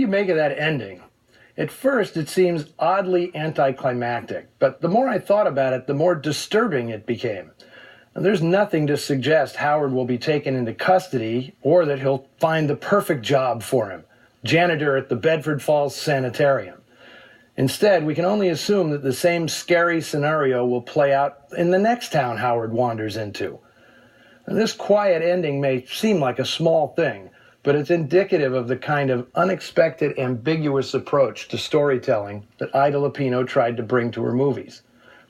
make of that ending? At first, it seems oddly anticlimactic, but the more I thought about it, the more disturbing it became. Now, there's nothing to suggest Howard will be taken into custody or that he'll find the perfect job for him, janitor at the Bedford Falls Sanitarium. Instead, we can only assume that the same scary scenario will play out in the next town Howard wanders into. Now, this quiet ending may seem like a small thing, but it's indicative of the kind of unexpected, ambiguous approach to storytelling that Ida Lupino tried to bring to her movies.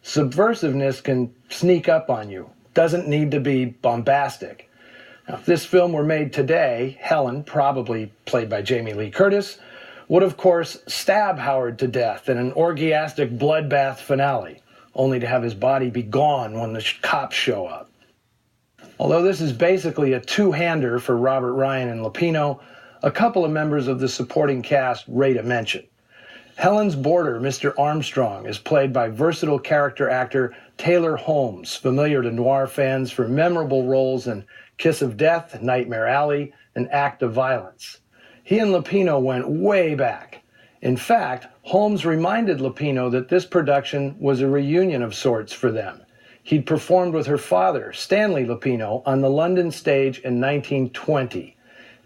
Subversiveness can sneak up on you, doesn't need to be bombastic. Now, if this film were made today, Helen, probably played by Jamie Lee Curtis, would of course stab Howard to death in an orgiastic bloodbath finale, only to have his body be gone when the cops show up. Although this is basically a two-hander for Robert Ryan and Lupino, a couple of members of the supporting cast rate a mention. Helen's boarder, Mr. Armstrong, is played by versatile character actor Taylor Holmes, familiar to Noir fans for memorable roles in Kiss of Death, Nightmare Alley, and Act of Violence. He and Lupino went way back. In fact, Holmes reminded Lupino that this production was a reunion of sorts for them. He'd performed with her father, Stanley Lupino, on the London stage in 1920,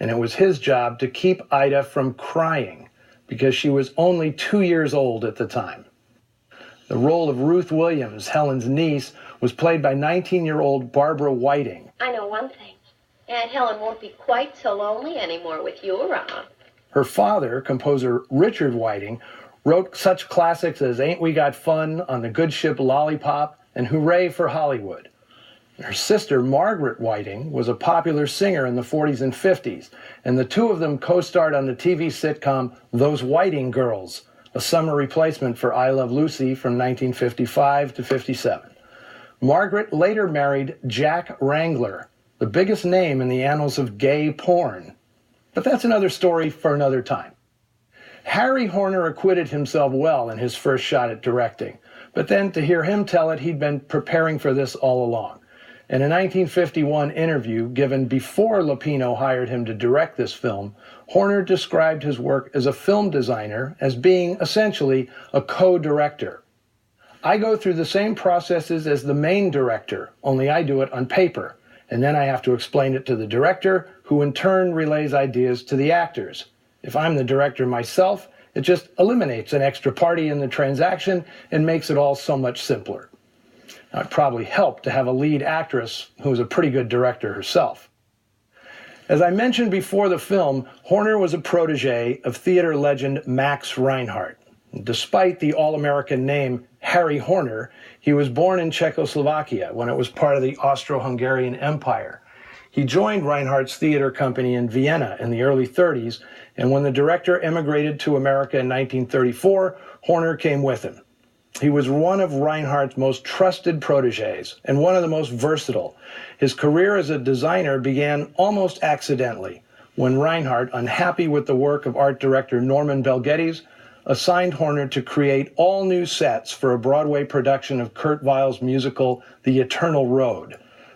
and it was his job to keep Ida from crying because she was only 2 years old at the time. The role of Ruth Williams, Helen's niece, was played by 19-year-old Barbara Whiting. I know one thing. Aunt Helen won't be quite so lonely anymore with you around. Her father, composer Richard Whiting, wrote such classics as Ain't We Got Fun, On the Good Ship Lollipop, and Hooray for Hollywood. Her sister, Margaret Whiting, was a popular singer in the 40s and 50s, and the two of them co-starred on the TV sitcom Those Whiting Girls, a summer replacement for I Love Lucy from 1955 to 57. Margaret later married Jack Wrangler, the biggest name in the annals of gay porn. But that's another story for another time. Harry Horner acquitted himself well in his first shot at directing, but then to hear him tell it, he'd been preparing for this all along. In a 1951 interview given before Lupino hired him to direct this film, Horner described his work as a film designer as being essentially a co-director. I go through the same processes as the main director, only I do it on paper, and then I have to explain it to the director, who in turn relays ideas to the actors. If I'm the director myself, it just eliminates an extra party in the transaction and makes it all so much simpler. Now, it probably helped to have a lead actress who was a pretty good director herself. As I mentioned before the film, Horner was a protege of theater legend Max Reinhardt. Despite the all-American name Harry Horner, he was born in Czechoslovakia when it was part of the Austro-Hungarian Empire. He joined Reinhardt's theater company in Vienna in the early 30s, and when the director emigrated to America in 1934, Horner came with him. He was one of Reinhardt's most trusted proteges and one of the most versatile. His career as a designer began almost accidentally when Reinhardt, unhappy with the work of art director Norman Belgettis, assigned Horner to create all new sets for a Broadway production of Kurt Weill's musical The Eternal Road.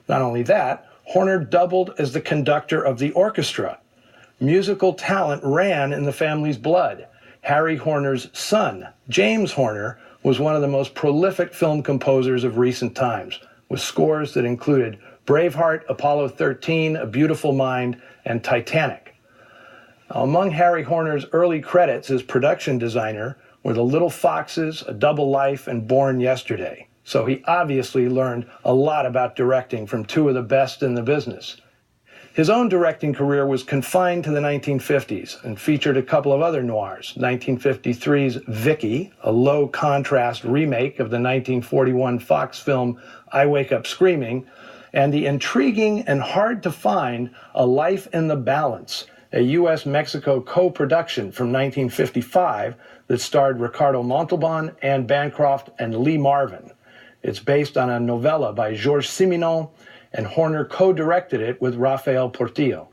Not only that, Horner doubled as the conductor of the orchestra. Musical talent ran in the family's blood. Harry Horner's son, James Horner, was one of the most prolific film composers of recent times, with scores that included Braveheart, Apollo 13, A Beautiful Mind, and Titanic. Now, among Harry Horner's early credits as production designer were The Little Foxes, A Double Life, and Born Yesterday. So he obviously learned a lot about directing from two of the best in the business. His own directing career was confined to the 1950s and featured a couple of other noirs, 1953's Vicky, a low-contrast remake of the 1941 Fox film I Wake Up Screaming, and the intriguing and hard-to-find A Life in the Balance, a U.S.-Mexico co-production from 1955 that starred Ricardo Montalban, Anne Bancroft, and Lee Marvin. It's based on a novella by Georges Simenon, and Horner co-directed it with Rafael Portillo.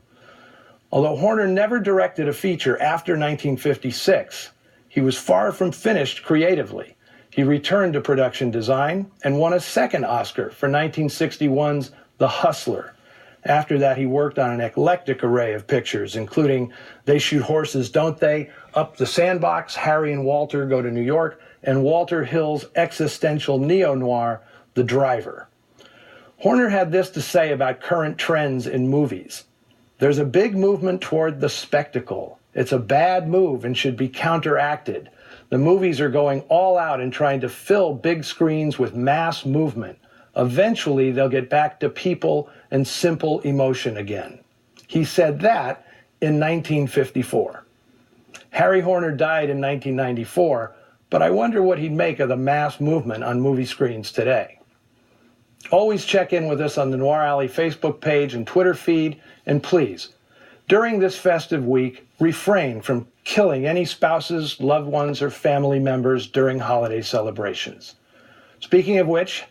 Although Horner never directed a feature after 1956, he was far from finished creatively. He returned to production design and won a second Oscar for 1961's The Hustler. After that, he worked on an eclectic array of pictures, including They Shoot Horses, Don't They?, Up the Sandbox, Harry and Walter go to New York, and Walter Hill's existential neo-noir, The Driver. Horner had this to say about current trends in movies. There's a big movement toward the spectacle. It's a bad move and should be counteracted. The movies are going all out and trying to fill big screens with mass movement. Eventually, they'll get back to people and simple emotion again. He said that in 1954. Harry Horner died in 1994, but I wonder what he'd make of the mass movement on movie screens today. Always check in with us on the Noir Alley Facebook page and Twitter feed, and please, during this festive week, refrain from killing any spouses, loved ones, or family members during holiday celebrations. Speaking of which,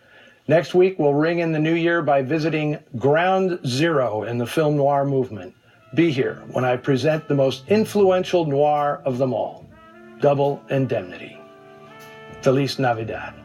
next week we'll ring in the new year by visiting Ground Zero in the film noir movement. Be here when I present the most influential noir of them all, Double Indemnity. Feliz Navidad.